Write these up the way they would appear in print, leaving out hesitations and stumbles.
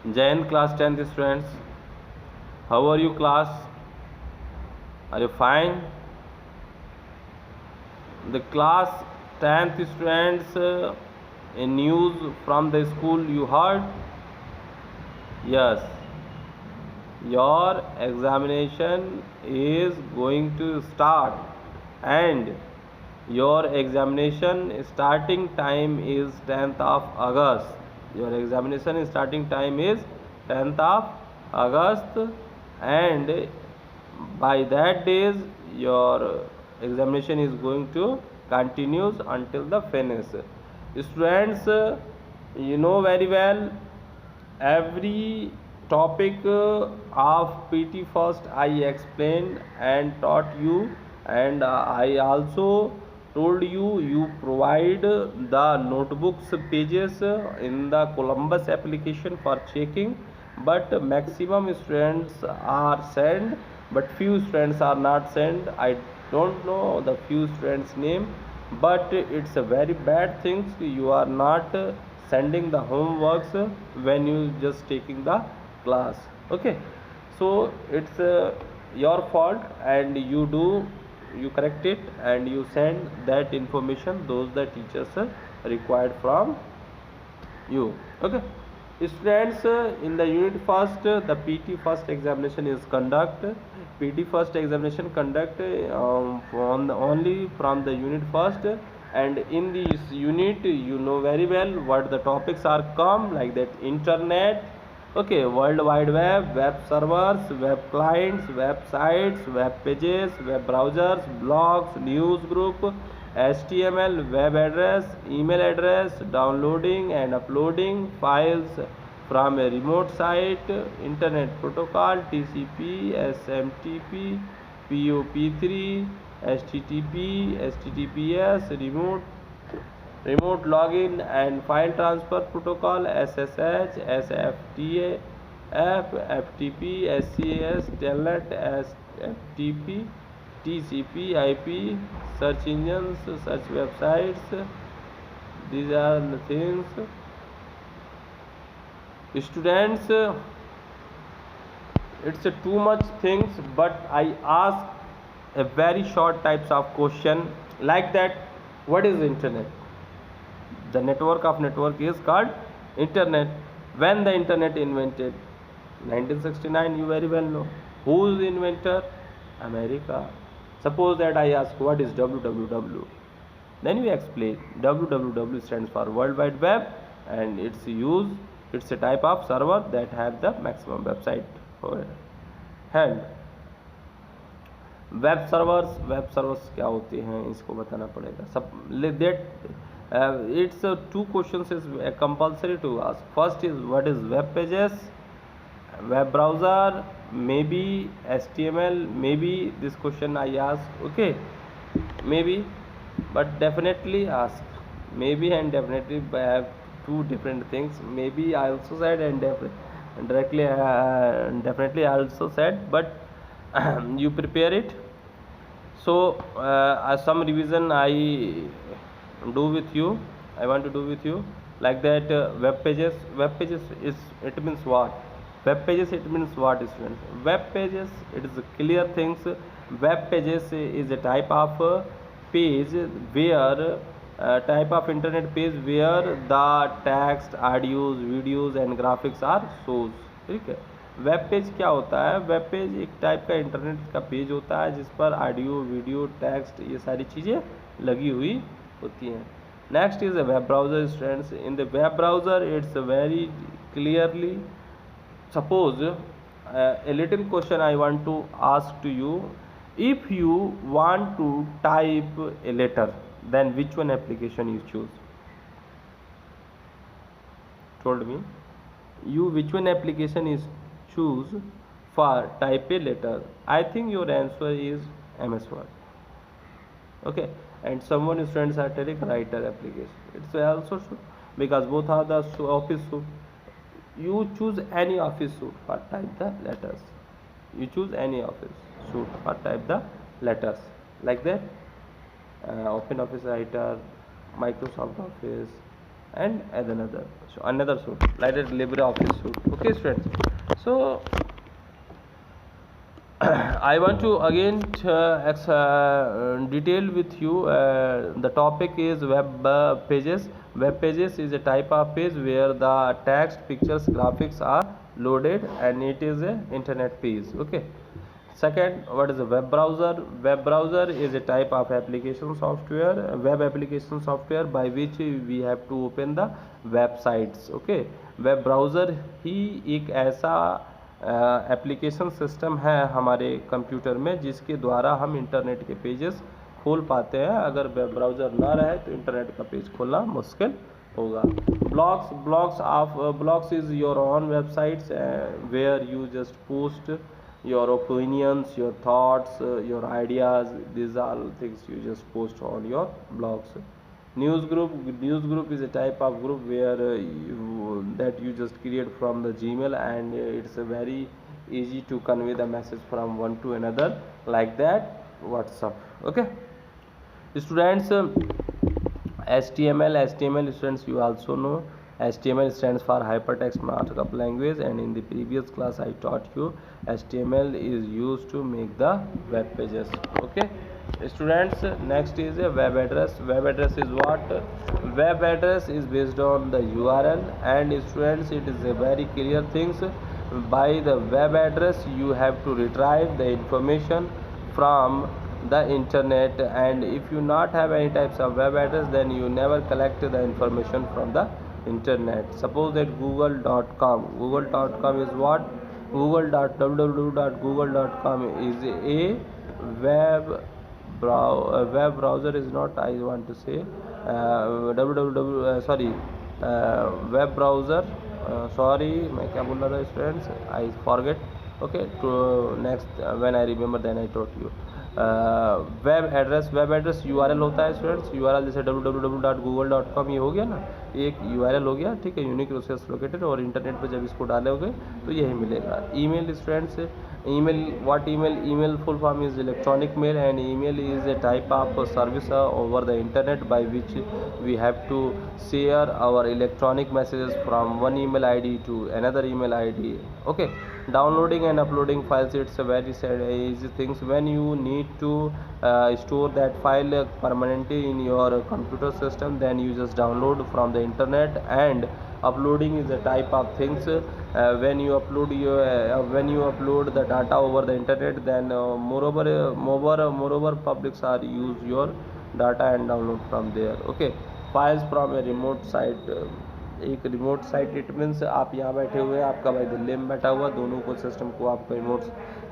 Jain class 10th students. How are you class? Are you fine? The class 10th students, a news from the school you heard? Yes, your examination is going to start, and your examination starting time is 10th of August. Your examination starting time is 10th of August, and by that days your examination is going to continues until the finish. Students, you know very well every topic of PT first I explained and taught you, and I also told you provide the notebooks pages in the Columbus application for checking, but maximum students are sent, but few students are not sent. I don't know the few students name, but it's a very bad thing you are not sending the homeworks when you just taking the class. Okay, so it's your fault, and you correct it and you send that information those the teachers required from you. Okay, students, in the unit first, the PT first examination is conduct. PT first examination conduct on the, only from the unit first, and in this unit you know very well what the topics are come, like that internet, okay, world wide web, web servers, web clients, websites, web pages, web browsers, blogs, news group, HTML, web address, email address, downloading and uploading files from a remote site, internet protocol, TCP, SMTP, POP3, HTTP, HTTPS, remote login and file transfer protocol, SSH, SFTA, FTP, SCAS, Telnet, FTP, TCP, IP, search engines, search websites. These are the things. Students, it's a too much things, but I ask a very short types of question, like that. What is internet? The network of network is called internet. When the internet invented? 1969, you very well know. Who's inventor? America. Suppose that I ask what is www, then you explain www stands for World Wide Web, and it's a type of server that have the maximum website for hand. Web servers क्या होते हैं इसको बताना पड़ेगा सब that it's two questions is compulsory to ask. First is what is web pages, web browser, maybe HTML, maybe this question I ask. Okay, maybe, but definitely ask. Maybe and definitely have two different things. Maybe I also said, and directly definitely I also said, but you prepare it. So some revision I do with you, I want to do with you, like that. Web pages is, it means what? Web pages, it means what, students? Web pages, it is clear things. Web pages is a type of page where type of internet page where the text, audios, videos and graphics are shows. ठीक है. Web page क्या होता है? Web page एक type का internet का page होता है जिस पर ऑडियो, वीडियो, टेक्स्ट, ये सारी चीज़ें लगी हुई होती हैं. Next is a web browser students. In the web browser it's very clearly. Suppose a little question I want to ask to you. If you want to type a letter, then which one application you choose? Told me. You which one application is choose for type a letter? I think your answer is MS Word. Okay, and someone students are telling writer application. It's also true because both are the office suite. You choose any office suite for type the letters. You choose any office suite for type the letters, like that. Open Office Writer, Microsoft Office, and another suite like a LibreOffice suite. Okay students, so I want to again detail with you. The topic is web pages. Web pages is a type of page where the text, pictures, graphics are loaded, and it is a internet page. Okay. Second, what is a web browser? Web browser is a type of application software, web application software by which we have to open the websites. Okay, web browser ही एक ऐसा application system है हमारे computer में जिसके द्वारा हम internet के pages खोल पाते हैं. अगर वेब ब्राउज़र ना रहे तो इंटरनेट का पेज खोलना मुश्किल होगा. Blogs is your own websites where you just post your opinions, your thoughts, your ideas. These are all things you just post on your blogs. News group is a type of group where that you just create from the Gmail, and it's very easy to convey the message from one to another, like that WhatsApp. Okay students, HTML students, you also know HTML stands for hypertext markup language, and in the previous class I taught you HTML is used to make the web pages. Okay students, next is a web address. Web address is what? Web address is based on the URL, and students, it is a very clear things. By the web address you have to retrieve the information from the internet, and if you not have any types of web address, then you never collect the information from the internet. Suppose that google.com is what? www.google.com is a web browser is not, I want to say web browser. Sorry, मैं क्या बोल रहा था students, I forget. Okay, to next when I remember then I taught you. Web address URL होता है students. URL जैसे www.google.com ये हो गया ना, एक URL हो गया, ठीक है, यूनिक रिसोर्स लोकेटेड. और इंटरनेट पे जब इसको डालोगे तो यही मिलेगा. Email students, email full form is electronic mail, and email is a type of service over the internet by which we have to share our electronic messages from one email ID to another email ID. Okay, downloading and uploading files, it's a very easy things. When you need to store that file permanently in your computer system, then you just download from the internet. And uploading is a type of things. When you upload the data over the internet, then moreover publics are use your data and download from there. Okay, files from a remote site. एक remote site, it means आप यहाँ बैठे हुए हैं, आपका भाई दिल्ली में बैठा हुआ, दोनों को सिस्टम को आप रिमोट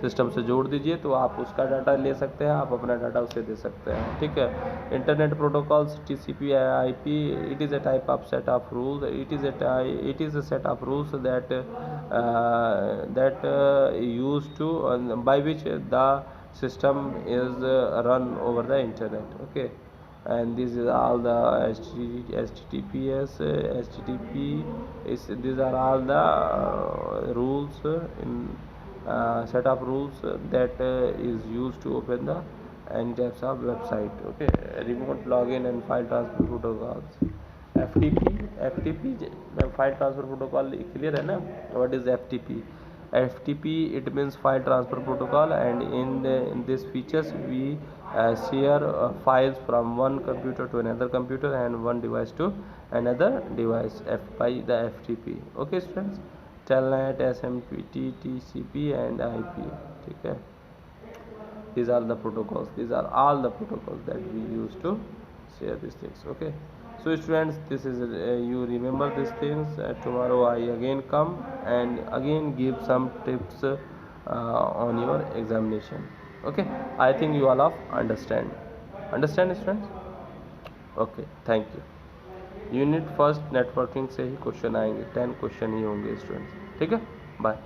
सिस्टम से जोड़ दीजिए तो आप उसका डाटा ले सकते हैं, आप अपना डाटा उसे दे सकते हैं. ठीक है. Internet protocols TCP IP, it is a type of set of rules. It is a set of rules that use to by which the system is run over the internet. Okay, and this is all the HTTPS, HTTP these are all the rules in set of rules that is used to open the any types of website. Okay, remote login and file transfer protocols. FTP file transfer protocol clear है ना? What is FTP? FTP, it means file transfer protocol, and in these features we share files from one computer to another computer and one device to another device by the FTP. Okay students, Telnet, SMPT, TCP and IP. ठीक है, these are the protocols, these are all the protocols that we use to share these things. Okay, so students, this is you remember these things. Tomorrow I again come and again give some tips on your examination. Okay, I think you all of understand students. Okay, thank you. Unit first networking से ही question आएंगे, 10 question ही होंगे students. ठीक है, bye.